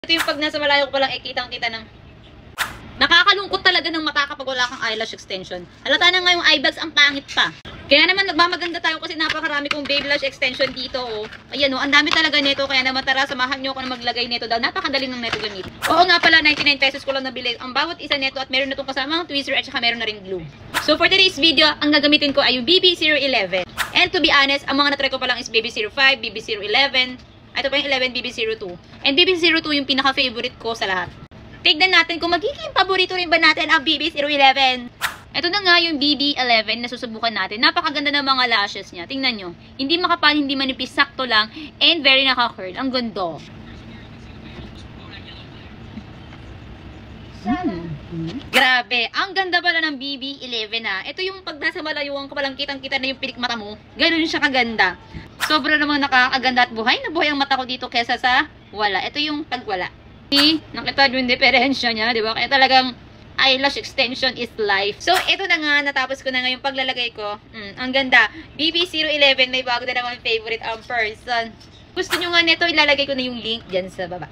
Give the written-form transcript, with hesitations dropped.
Ito yung pag nasa malayo ko palang kitang-kita ng... Nakakalungkot talaga ng mata kapag wala kang eyelash extension. Halata na nga yung eye bags, ang pangit pa. Kaya naman nagmamaganda tayo kasi napakarami kong baby lash extension dito. Oh. Ayan oh, ang dami talaga nito. Kaya naman tara, samahan nyo ako na maglagay nito daw. Napakadali ng neto gamit. Oo nga pala, 99 pesos ko lang nabili ang bawat isa neto at meron na itong kasamang tweezer at saka meron na rin glue. So for today's video, ang gagamitin ko ay yung BB011. And to be honest, ang mga natry ko pa lang is BB05, BB011, ito pa yung 11, BB02. And BB02 yung pinaka-favorite ko sa lahat. Tignan natin kung magiging paborito rin ba natin ang BB011. Ito na nga yung BB11 na susubukan natin. Napakaganda ng mga lashes niya. Tingnan nyo. Hindi makapal, hindi manipis, sakto lang. And very naka-curl. Ang ganda. Grabe. Ang ganda pala ng BB11 ah. Ito yung pag nasa malayuan ka palang kitang-kita na yung pilik mata mo. Ganun siya kaganda. Sobra namang nakakaganda at buhay na buhay ang mata ko dito kesa sa wala. Ito yung pag wala. See? Nakita nyo yung diferensya niya, di ba? Kaya talagang eyelash extension is life. So, ito na nga. Natapos ko na nga yung paglalagay ko. Ang ganda. BB011 may bago na naman favorite ang person. Gusto nyo nga nito, ilalagay ko na yung link dyan sa baba.